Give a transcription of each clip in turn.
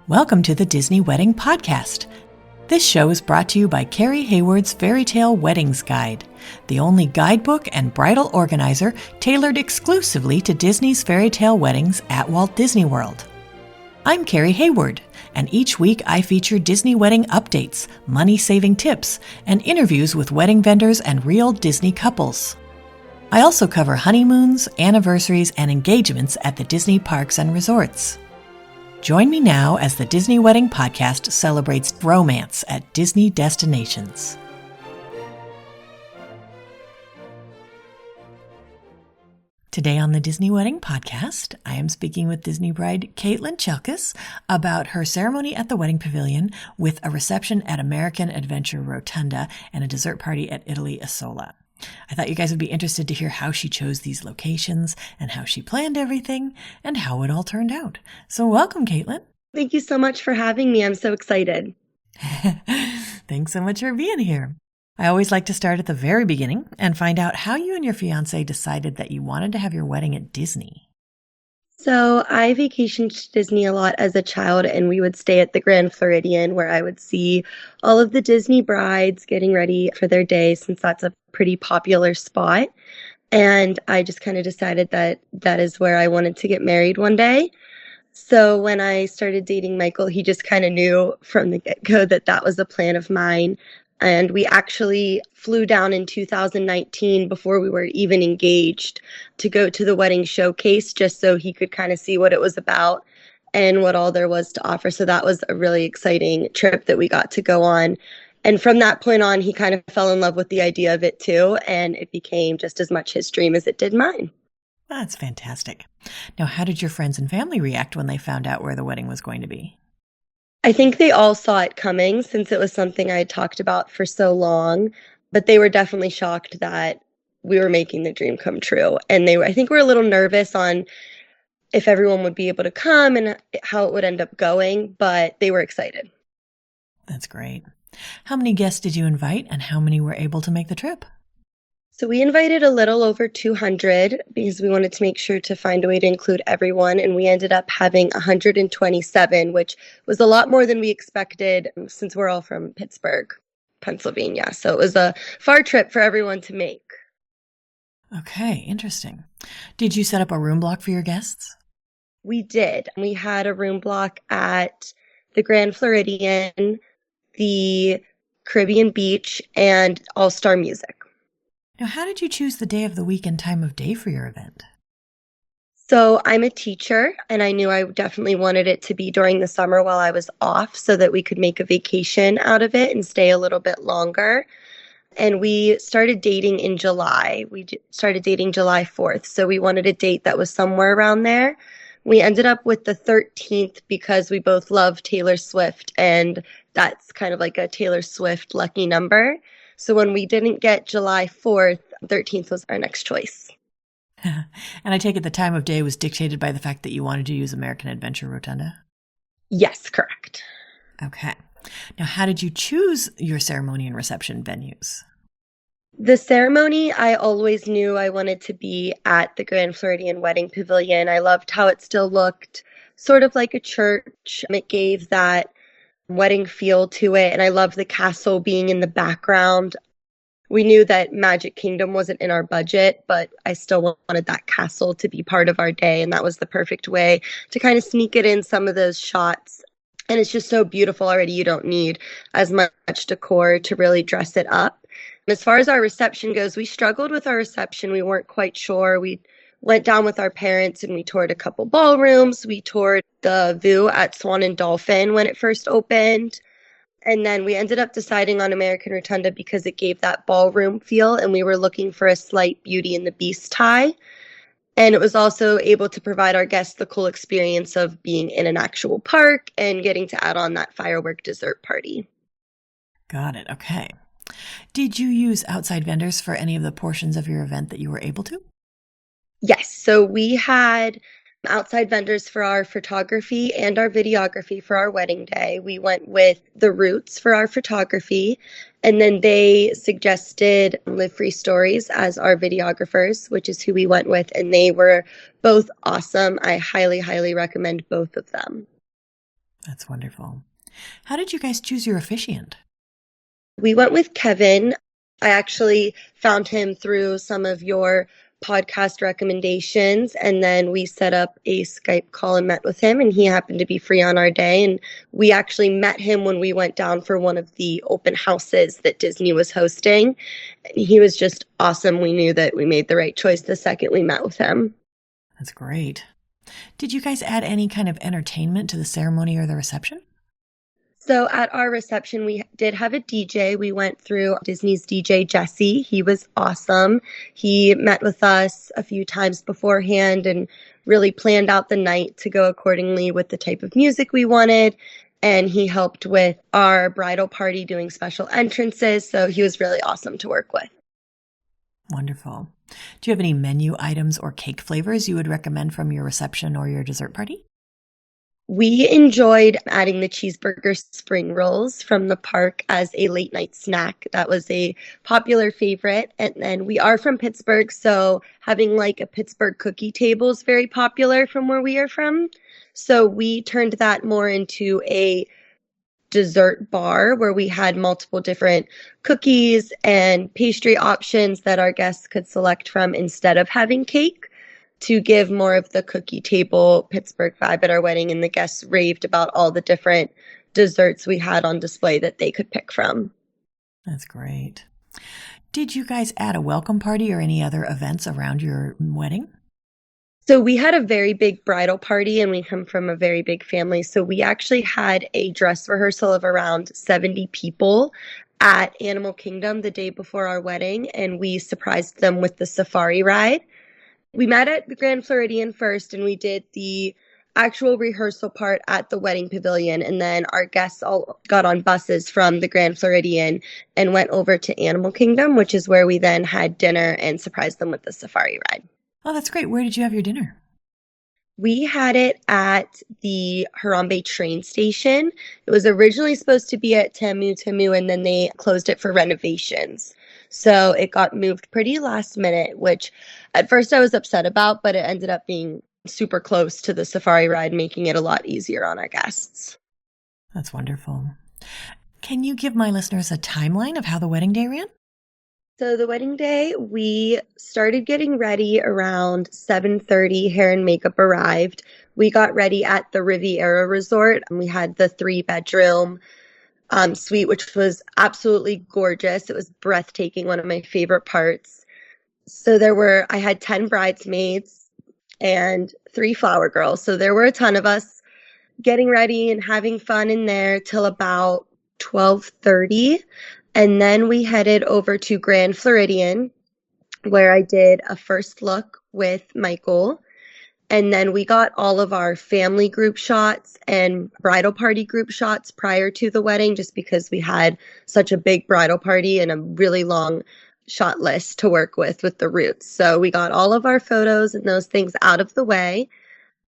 Welcome to the Disney Wedding Podcast. This show is brought to you by Carrie Hayward's Fairy Tale Weddings Guide, the only guidebook and bridal organizer tailored exclusively to Disney's fairy tale weddings at Walt Disney World. I'm Carrie Hayward, and each week I feature Disney wedding updates, money-saving tips, and interviews with wedding vendors and real Disney couples. I also cover honeymoons, anniversaries, and engagements at the Disney parks and resorts. Join me now as the Disney Wedding Podcast celebrates romance at Disney destinations. Today on the Disney Wedding Podcast, I am speaking with Disney bride Kaitlyn Chelkis about her ceremony at the Wedding Pavilion with a reception at American Adventure Rotunda and a dessert party at Italy Isola. I thought you guys would be interested to hear how she chose these locations and how she planned everything and how it all turned out. So welcome, Kaitlyn. Thank you so much for having me. I'm so excited. Thanks so much for being here. I always like to start at the very beginning and find out how you and your fiance decided that you wanted to have your wedding at Disney. So I vacationed to Disney a lot as a child, and we would stay at the Grand Floridian where I would see all of the Disney brides getting ready for their day, since that's a pretty popular spot. And I just kind of decided that that is where I wanted to get married one day. So when I started dating Michael, he just kind of knew from the get-go that that was a plan of mine. And we actually flew down in 2019 before we were even engaged to go to the wedding showcase, just so he could kind of see what it was about and what all there was to offer. So that was a really exciting trip that we got to go on. And from that point on, he kind of fell in love with the idea of it too. And it became just as much his dream as it did mine. That's fantastic. Now, how did your friends and family react when they found out where the wedding was going to be? I think they all saw it coming, since it was something I had talked about for so long, but they were definitely shocked that we were making the dream come true. And I think were a little nervous on if everyone would be able to come and how it would end up going, but they were excited. That's great. How many guests did you invite and how many were able to make the trip? So we invited a little over 200 because we wanted to make sure to find a way to include everyone. And we ended up having 127, which was a lot more than we expected since we're all from Pittsburgh, Pennsylvania. So it was a far trip for everyone to make. Okay, interesting. Did you set up a room block for your guests? We did. We had a room block at the Grand Floridian, the Caribbean Beach, and All-Star Music. Now, how did you choose the day of the week and time of day for your event? So I'm a teacher, and I knew I definitely wanted it to be during the summer while I was off so that we could make a vacation out of it and stay a little bit longer. And we started dating in July. We started dating July 4th. So we wanted a date that was somewhere around there. We ended up with the 13th because we both love Taylor Swift, and that's kind of like a Taylor Swift lucky number. So when we didn't get July 4th, 13th was our next choice. And I take it the time of day was dictated by the fact that you wanted to use American Adventure Rotunda? Yes, correct. Okay. Now, how did you choose your ceremony and reception venues? The ceremony, I always knew I wanted to be at the Grand Floridian Wedding Pavilion. I loved how it still looked sort of like a church. It gave that wedding feel to it, and I love the castle being in the background. We knew that Magic Kingdom wasn't in our budget, but I still wanted that castle to be part of our day, and that was the perfect way to kind of sneak it in some of those shots. And it's just so beautiful already. You don't need as much decor to really dress it up. As far as our reception goes, we struggled with our reception. We weren't quite sure. We went down with our parents and we toured a couple ballrooms. We toured the View at Swan and Dolphin when it first opened. And then we ended up deciding on American Rotunda because it gave that ballroom feel, and we were looking for a slight Beauty and the Beast tie. And it was also able to provide our guests the cool experience of being in an actual park and getting to add on that firework dessert party. Got it. Okay. Did you use outside vendors for any of the portions of your event that you were able to? Yes. So we had outside vendors for our photography and our videography for our wedding day. We went with The Roots for our photography, and then they suggested Live Free Stories as our videographers, which is who we went with, and they were both awesome. I highly, highly recommend both of them. That's wonderful. How did you guys choose your officiant? We went with Kevin. I actually found him through some of your podcast recommendations, and then we set up a Skype call and met with him, and he happened to be free on our day, and we actually met him when we went down for one of the open houses that Disney was hosting. He was just awesome. We knew that we made the right choice the second we met with him. That's great. Did you guys add any kind of entertainment to the ceremony or the reception? So at our reception, we did have a DJ. We went through Disney's DJ, Jesse. He was awesome. He met with us a few times beforehand and really planned out the night to go accordingly with the type of music we wanted. And he helped with our bridal party doing special entrances. So he was really awesome to work with. Wonderful. Do you have any menu items or cake flavors you would recommend from your reception or your dessert party? We enjoyed adding the cheeseburger spring rolls from the park as a late night snack. That was a popular favorite. And then we are from Pittsburgh, so having like a Pittsburgh cookie table is very popular from where we are from. So we turned that more into a dessert bar where we had multiple different cookies and pastry options that our guests could select from instead of having cake, to give more of the cookie table Pittsburgh vibe at our wedding, and the guests raved about all the different desserts we had on display that they could pick from. That's great. Did you guys add a welcome party or any other events around your wedding? So we had a very big bridal party, and we come from a very big family. So we actually had a dress rehearsal of around 70 people at Animal Kingdom the day before our wedding, and we surprised them with the safari ride. We met at the Grand Floridian first, and we did the actual rehearsal part at the Wedding Pavilion. And then our guests all got on buses from the Grand Floridian and went over to Animal Kingdom, which is where we then had dinner and surprised them with the safari ride. Oh, that's great. Where did you have your dinner? We had it at the Harambe train station. It was originally supposed to be at Tamu Tamu, and then they closed it for renovations. So it got moved pretty last minute, which at first I was upset about, but it ended up being super close to the safari ride, making it a lot easier on our guests. That's wonderful. Can you give my listeners a timeline of how the wedding day ran? So the wedding day, we started getting ready around 7:30. Hair and makeup arrived. We got ready at the Riviera Resort, and we had the 3-bedroom suite, which was absolutely gorgeous. It was breathtaking, one of my favorite parts. So I had 10 bridesmaids and 3 flower girls. So there were a ton of us getting ready and having fun in there till about 12:30. And then we headed over to Grand Floridian, where I did a first look with Michael. And then we got all of our family group shots and bridal party group shots prior to the wedding, just because we had such a big bridal party and a really long shot list to work with the Roots. So we got all of our photos and those things out of the way.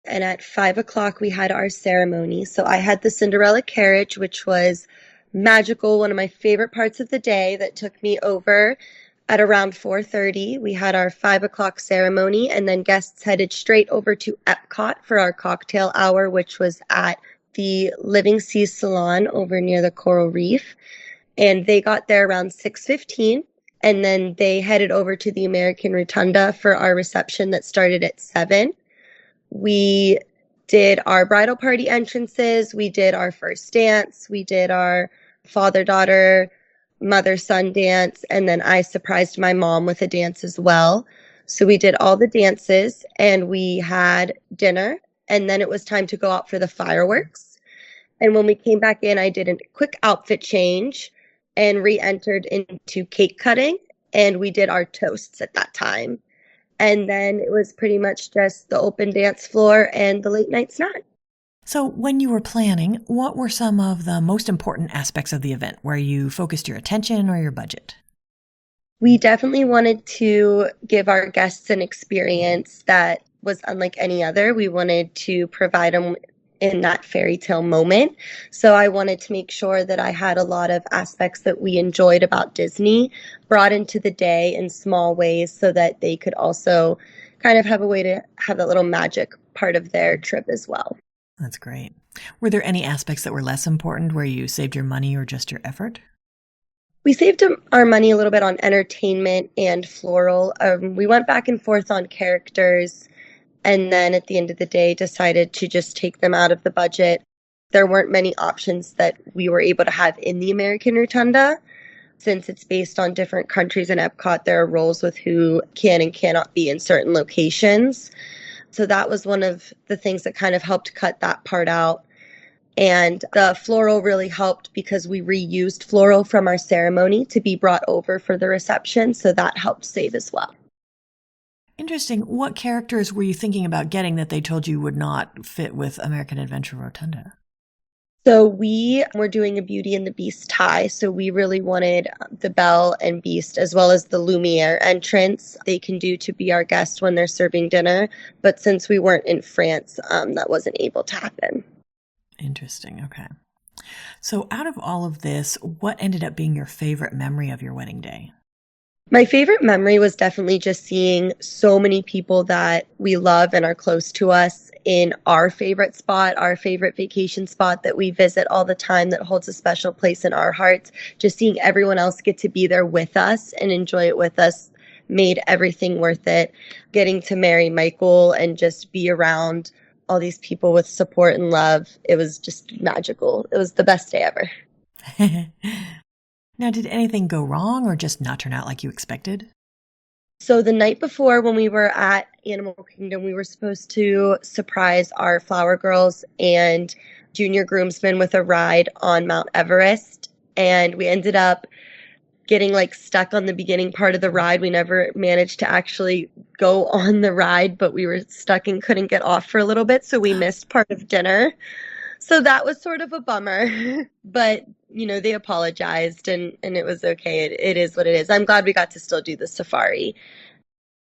And at 5:00, we had our ceremony. So I had the Cinderella carriage, which was magical, one of my favorite parts of the day, that took me over at around 4:30. We had our 5:00 ceremony, and then guests headed straight over to EPCOT for our cocktail hour, which was at the Living Seas Salon over near the Coral Reef. And they got there around 6:15, and then they headed over to the American Rotunda for our reception that started at 7. We did our bridal party entrances. We did our first dance. We did our father-daughter, mother-son dance, and then I surprised my mom with a dance as well. So we did all the dances, and we had dinner, and then it was time to go out for the fireworks. And when we came back in, I did a quick outfit change and re-entered into cake cutting, and we did our toasts at that time. And then it was pretty much just the open dance floor and the late night snack. So when you were planning, what were some of the most important aspects of the event where you focused your attention or your budget? We definitely wanted to give our guests an experience that was unlike any other. We wanted to provide them in that fairy tale moment. So I wanted to make sure that I had a lot of aspects that we enjoyed about Disney brought into the day in small ways so that they could also kind of have a way to have that little magic part of their trip as well. That's great. Were there any aspects that were less important where you saved your money or just your effort? We saved our money a little bit on entertainment and floral. We went back and forth on characters, and then at the end of the day decided to just take them out of the budget. There weren't many options that we were able to have in the American Rotunda. Since it's based on different countries in EPCOT, there are rules with who can and cannot be in certain locations. So that was one of the things that kind of helped cut that part out. And the floral really helped because we reused floral from our ceremony to be brought over for the reception. So that helped save as well. Interesting. What characters were you thinking about getting that they told you would not fit with American Adventure Rotunda? So we were doing a Beauty and the Beast tie. So we really wanted the Belle and Beast as well as the Lumiere entrance they can do to be our guest when they're serving dinner. But since we weren't in France, that wasn't able to happen. Interesting. Okay. So out of all of this, what ended up being your favorite memory of your wedding day? My favorite memory was definitely just seeing so many people that we love and are close to us in our favorite spot, our favorite vacation spot that we visit all the time that holds a special place in our hearts. Just seeing everyone else get to be there with us and enjoy it with us made everything worth it. Getting to marry Michael and just be around all these people with support and love, it was just magical. It was the best day ever. Now, did anything go wrong or just not turn out like you expected? So the night before when we were at Animal Kingdom, we were supposed to surprise our flower girls and junior groomsmen with a ride on Mount Everest. And we ended up getting stuck on the beginning part of the ride. We never managed to actually go on the ride, but we were stuck and couldn't get off for a little bit. So we missed part of dinner. So that was sort of a bummer, but they apologized and it was okay. It is what it is. I'm glad we got to still do the safari.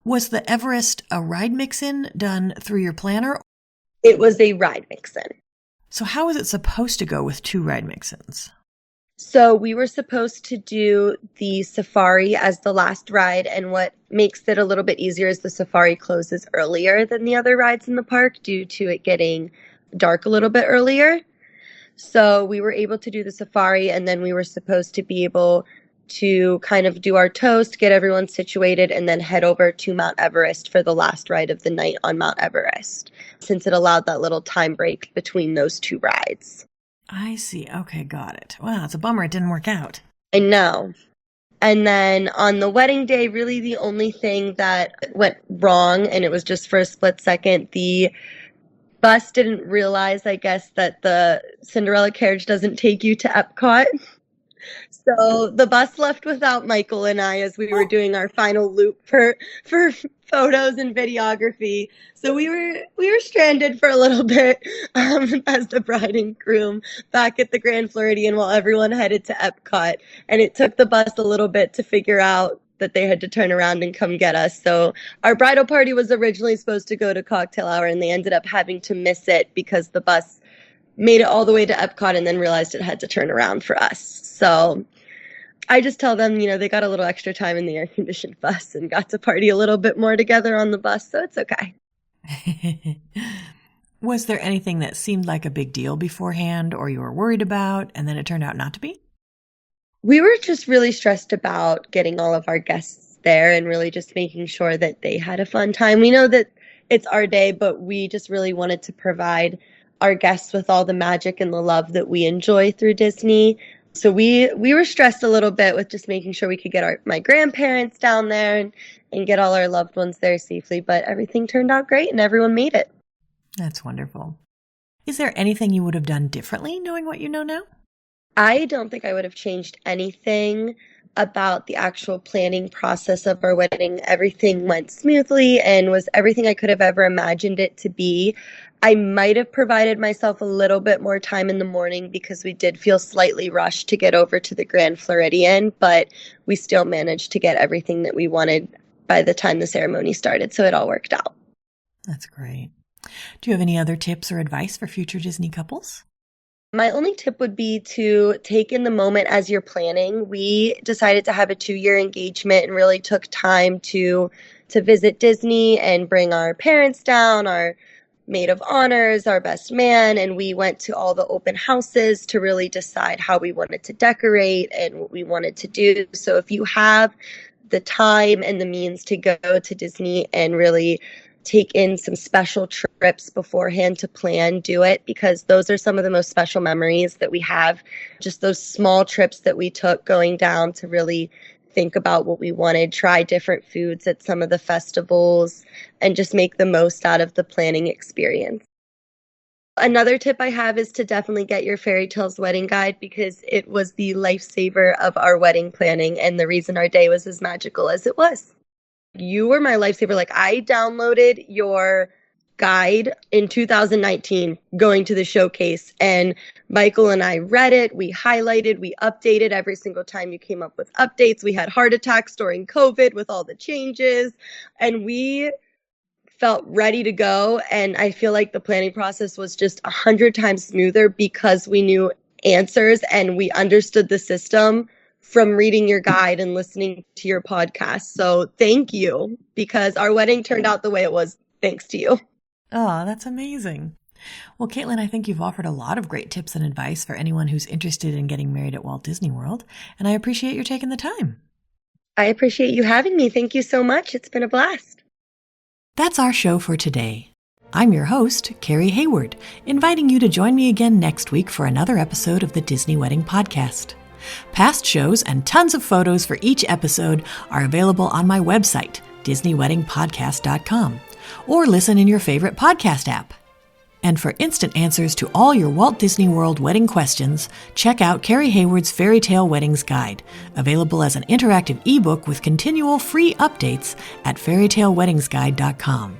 Was the Everest a ride mix-in done through your planner? It was a ride mix-in. So how is it supposed to go with 2 ride mix-ins? So we were supposed to do the safari as the last ride, and what makes it a little bit easier is the safari closes earlier than the other rides in the park due to it getting dark a little bit earlier. So we were able to do the safari, and then we were supposed to be able to kind of do our toast, get everyone situated, and then head over to Mount Everest for the last ride of the night on Mount Everest, since it allowed that little time break between those 2 rides. I see. Okay, got it. Wow, it's a bummer it didn't work out. I know. And then on the wedding day, really the only thing that went wrong, and it was just for a split second, the bus didn't realize, I guess, that the Cinderella carriage doesn't take you to EPCOT. So the bus left without Michael and I as we were doing our final loop for photos and videography. So we were stranded for a little bit as the bride and groom back at the Grand Floridian while everyone headed to EPCOT. And it took the bus a little bit to figure out that they had to turn around and come get us. So our bridal party was originally supposed to go to cocktail hour, and they ended up having to miss it because the bus made it all the way to EPCOT and then realized it had to turn around for us. So I just tell them, they got a little extra time in the air-conditioned bus and got to party a little bit more together on the bus, so it's okay. Was there anything that seemed like a big deal beforehand or you were worried about, and then it turned out not to be? We were just really stressed about getting all of our guests there and really just making sure that they had a fun time. We know that it's our day, but we just really wanted to provide our guests with all the magic and the love that we enjoy through Disney. So we were stressed a little bit with just making sure we could get my grandparents down there and get all our loved ones there safely. But everything turned out great and everyone made it. That's wonderful. Is there anything you would have done differently knowing what you know now? I don't think I would have changed anything about the actual planning process of our wedding. Everything went smoothly and was everything I could have ever imagined it to be. I might have provided myself a little bit more time in the morning because we did feel slightly rushed to get over to the Grand Floridian, but we still managed to get everything that we wanted by the time the ceremony started, so it all worked out. That's great. Do you have any other tips or advice for future Disney couples? My only tip would be to take in the moment as you're planning. We decided to have a 2-year engagement and really took time to visit Disney and bring our parents down, our maid of honors, our best man, and we went to all the open houses to really decide how we wanted to decorate and what we wanted to do. So if you have the time and the means to go to Disney and really take in some special trips beforehand to plan, do it, because those are some of the most special memories that we have. Just those small trips that we took going down to really think about what we wanted, try different foods at some of the festivals, and just make the most out of the planning experience. Another tip I have is to definitely get your Fairy Tales wedding guide, because it was the lifesaver of our wedding planning and the reason our day was as magical as it was. You were my lifesaver. Like, I downloaded your guide in 2019 going to the showcase, and Michael and I read it, we highlighted, we updated every single time you came up with updates. We had heart attacks during COVID with all the changes, and we felt ready to go. And I feel like the planning process was just 100 times smoother because we knew answers and we understood the system from reading your guide and listening to your podcast. So thank you, because our wedding turned out the way it was thanks to you. Oh, that's amazing. Well, Kaitlyn, I think you've offered a lot of great tips and advice for anyone who's interested in getting married at Walt Disney World, and I appreciate your taking the time. I appreciate you having me. Thank you so much. It's been a blast. That's our show for today. I'm your host, Carrie Hayward, inviting you to join me again next week for another episode of the Disney Wedding Podcast. Past shows and tons of photos for each episode are available on my website, DisneyWeddingPodcast.com, or listen in your favorite podcast app. And for instant answers to all your Walt Disney World wedding questions, check out Carrie Hayward's Fairy Tale Weddings Guide, available as an interactive ebook with continual free updates at fairytaleweddingsguide.com.